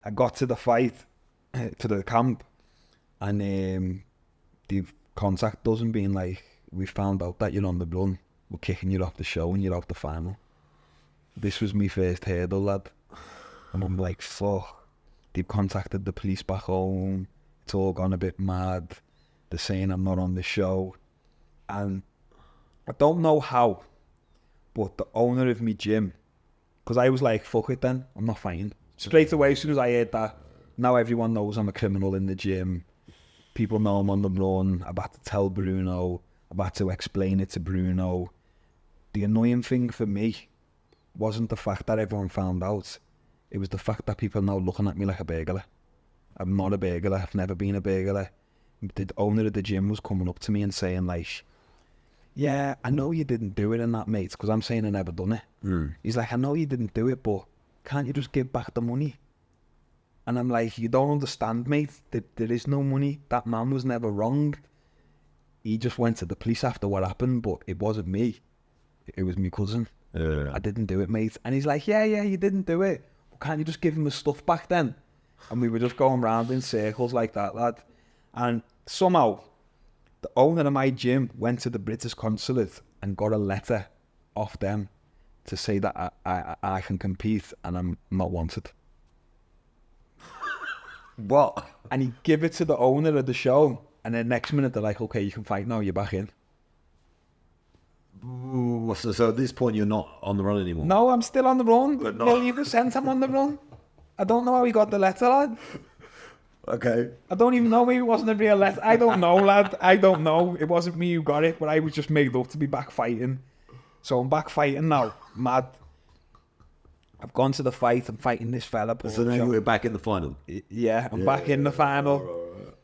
I got to the fight, to the camp, and they've contacted us and being like, we found out that you're on the run. We're kicking you off the show and you're out the final. This was my first hurdle, lad. And I'm like, fuck. They've contacted the police back home. It's all gone a bit mad. They're saying I'm not on the show. And I don't know how, but the owner of my gym, because I was like, fuck it then, I'm not fighting. Straight away, as soon as I heard that, now everyone knows I'm a criminal in the gym. People know I'm on the run. I've had to tell Bruno. I've had to explain it to Bruno. The annoying thing for me wasn't the fact that everyone found out. It was the fact that people are now looking at me like a burglar. I'm not a burglar. I've never been a burglar. The owner of the gym was coming up to me and saying like, yeah, I know you didn't do it in that, mate, because I'm saying I never done it. He's like, I know you didn't do it, but can't you just give back the money? And I'm like, you don't understand, mate. There is no money. That man was never wronged. He just went to the police after what happened, but it wasn't me. It was my cousin. I didn't do it, mate. And he's like, yeah, you didn't do it. But can't you just give him his stuff back then? And we were just going round in circles like that, lad. And somehow, the owner of my gym went to the British consulate and got a letter off them to say that I can compete and I'm not wanted. What? And he gave it to the owner of the show, and then next minute they're like, okay, you can fight now, you're back in. Ooh, so at this point you're not on the run anymore? No, I'm still on the run. But not... 1,000,000% I'm on the run. I don't know how he got the letter, lad. Okay. I don't even know, maybe it wasn't a real letter. I don't know, lad. I don't know. It wasn't me who got it, but I was just made up to be back fighting. So I'm back fighting now. Mad. I've gone to the fight. I'm fighting this fella. So now you're back in the final? Yeah, I'm back in the final. Right.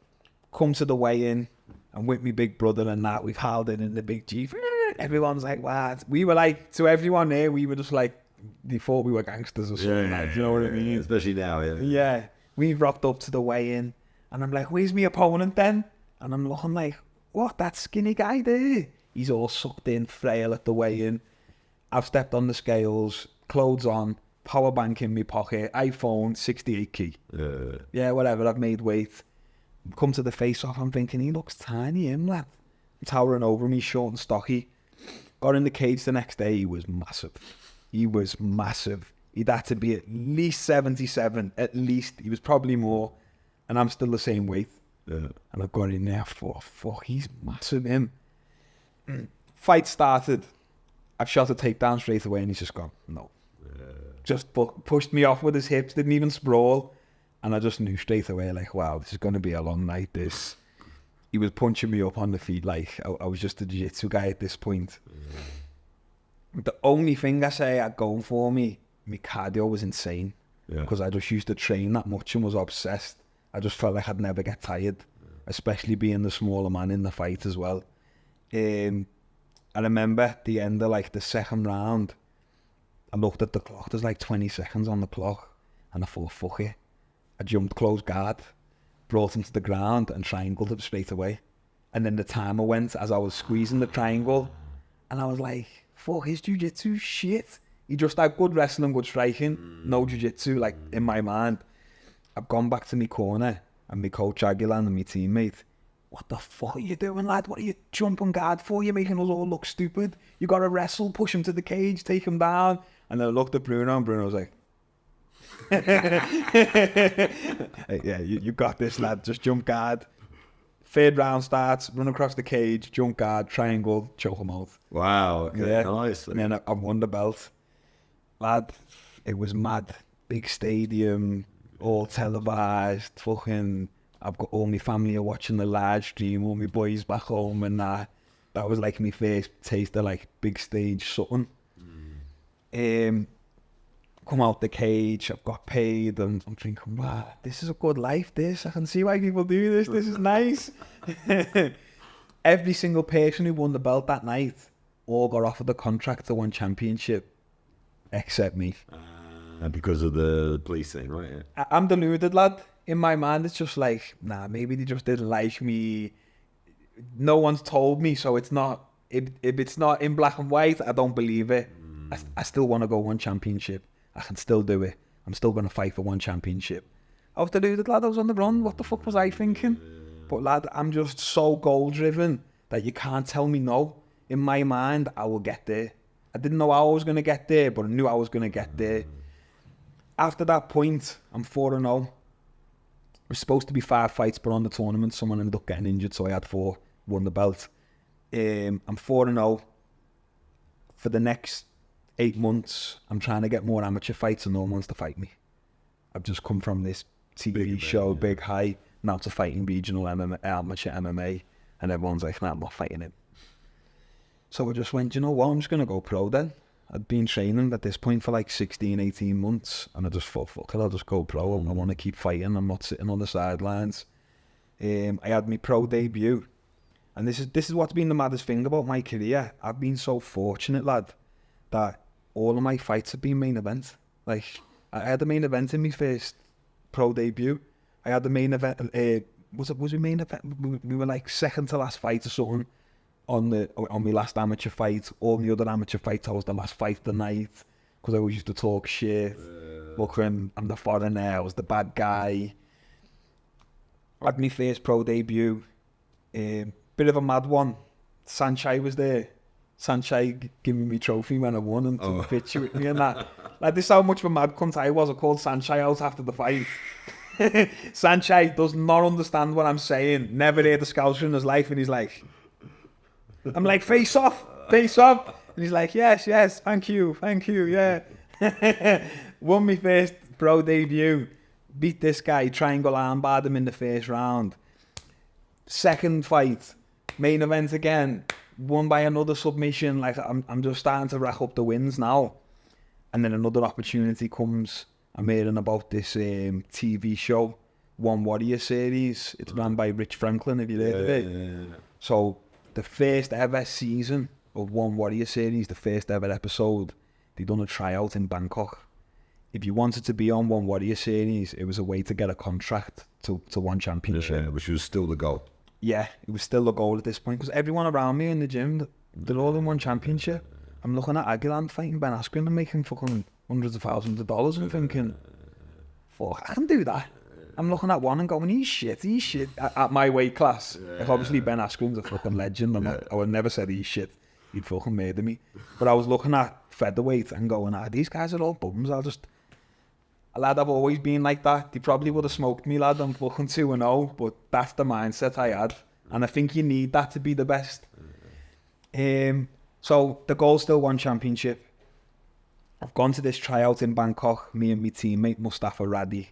Come to the weigh-in. I'm with my big brother and that. We've held it in the big Jeep. Everyone's like, wow. We were like, to everyone there, we were just like, they thought we were gangsters or something. Yeah, like, do you know what I mean? Especially now, yeah. Yeah. We rocked up to the weigh-in. And I'm like, where's my opponent then? And I'm looking like, what? That skinny guy there? He's all sucked in, frail at the weigh-in. I've stepped on the scales, clothes on, power bank in my pocket, iPhone, 68 key. Yeah, whatever, I've made weight. Come to the face-off, I'm thinking, he looks tiny, him, lad. Towering over me, short and stocky. Got in the cage the next day, he was massive. He was massive. He'd had to be at least 77, at least. He was probably more. And I'm still the same weight. Yeah. And I've got in there, fuck, he's massive, him. Fight started. I've shot a takedown straight away and he's just gone, no. Just pushed me off with his hips, didn't even sprawl. And I just knew straight away, like, wow, this is going to be a long night, this. He was punching me up on the feet like I was just a jiu-jitsu guy at this point. The only thing I say had going for me, my cardio was insane. Because I just used to train that much and was obsessed. I just felt like I'd never get tired, especially being the smaller man in the fight as well. I remember at the end of like the second round, I looked at the clock, there's like 20 seconds on the clock, and I thought, fuck it. I jumped close guard, brought him to the ground and triangled him straight away. And then the timer went as I was squeezing the triangle, and I was like, fuck, his jiu-jitsu shit. He just had good wrestling, good striking, no jiu-jitsu, like in my mind. I've gone back to my corner, and my coach Aguilan and my teammate, what the fuck are you doing, lad? What are you jumping guard for? You're making us all look stupid. You got to wrestle, push him to the cage, take him down. And then I looked at Bruno, and Bruno was like, hey, yeah, you got this, lad. Just jump guard. Third round starts, run across the cage, jump guard, triangle, choke him out. Wow, okay, yeah. Nice. And then I won the belt. Lad, it was mad. Big stadium, all televised, fucking... I've got all my family are watching the live stream, all my boys back home, and that was like my first taste of like big stage something. Come out the cage, I've got paid, and I'm thinking, wow, this is a good life, this. I can see why people do this, this is nice. Every single person who won the belt that night all got offered the contract to one championship, except me. Because of the police thing, right? Yeah. I'm deluded, lad. In my mind, it's just like, nah, maybe they just didn't like me. No one's told me, so it's not, if it's not in black and white, I don't believe it. I still want to go one championship. I can still do it. I'm still going to fight for one championship. I was deluded, lad. I was on the run. What the fuck was I thinking? But lad, I'm just so goal driven that you can't tell me no. In my mind, I will get there. I didn't know how I was going to get there, but I knew I was going to get there. After that point, I'm 4-0. It was supposed to be 5 fights, but on the tournament, someone ended up getting injured, so I had 4, won the belt. I'm 4-0. For the next 8 months, I'm trying to get more amateur fights and no one wants to fight me. I've just come from this TV show, Big High, now to fighting regional MMA, amateur MMA, and everyone's like, nah, I'm not fighting him. So I just went, you know what, I'm just going to go pro then. I'd been training at this point for like 16, 18 months, and I just thought, fuck it, I'll just go pro. I want to keep fighting. I'm not sitting on the sidelines. I had my pro debut, and this is what's been the maddest thing about my career. I've been so fortunate, lad, that all of my fights have been main event. Like, I had the main event in my first pro debut. I had the main event, was we main event? We were like second to last fight or something on my last amateur fight. All the other amateur fights, I was the last fight of the night, because I always used to talk shit. Look, I'm the foreigner, I was the bad guy. I had my first pro debut. Bit of a mad one. Sanchai was there. Sanchai giving me trophy when I won and took a picture with me and that. Like, this is how much of a mad cunt I was. I called Sanchai out after the fight. Sanchai does not understand what I'm saying. Never heard a Scouser in his life, and he's like, I'm like, face off. And he's like, yes, thank you, yeah. Won my first pro debut. Beat this guy, triangle armbarred him in the first round. Second fight, main event again. Won by another submission. Like, I'm just starting to rack up the wins now. And then another opportunity comes. I'm hearing about this TV show, One Warrior series. It's run by Rich Franklin, if you heard of it. Yeah. So the first ever season of One Warrior series, the first ever episode, they done a tryout in Bangkok. If you wanted to be on One Warrior series, it was a way to get a contract to one championship. Yeah, which was still the goal. Yeah, it was still the goal at this point, because everyone around me in the gym, they're all in one championship. I'm looking at Aguilar fighting Ben Askren and making fucking hundreds of thousands of dollars and thinking, fuck, I can do that. I'm looking at one and going, he's shit at my weight class. Yeah. Like, obviously Ben Askren's a fucking legend. I would never say he's shit. He'd fucking murder me. But I was looking at featherweight and going, these guys are all bums. Lad, I've always been like that. They probably would have smoked me, lad. I'm fucking 2-0, but that's the mindset I had. And I think you need that to be the best. So the goal's still one championship. I've gone to this tryout in Bangkok, me and my teammate Mustafa Radhi.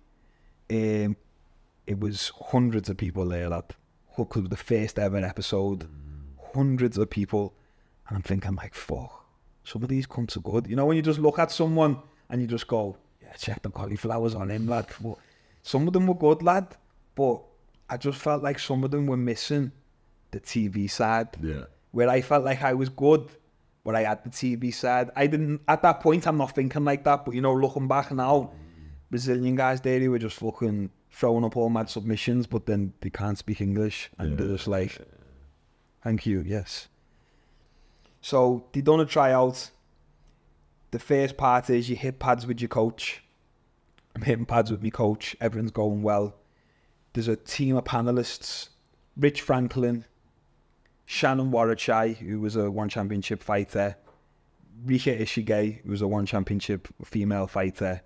It was hundreds of people there, lad. Because it was the first ever episode. Hundreds of people. And I'm thinking, like, fuck, some of these cunts are good. You know, when you just look at someone and you just go, yeah, check the cauliflowers on him, lad. But some of them were good, lad. But I just felt like some of them were missing the TV side. Yeah. Where I felt like I was good, but I had the TV side. I didn't, at that point, I'm not thinking like that. But, you know, looking back now, Brazilian guys there, they were just fucking throwing up all mad submissions, but then they can't speak English. And they're just like, thank you, yes. So they done a tryout. The first part is you hit pads with your coach. I'm hitting pads with my coach. Everything's going well. There's a team of panelists. Rich Franklin, Shannon Warachai, who was a one championship fighter, Rika Ishige, who was a one championship female fighter,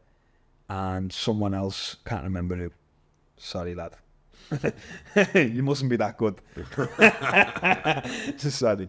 and someone else, can't remember who. Sorry, lad. You mustn't be that good. Sorry.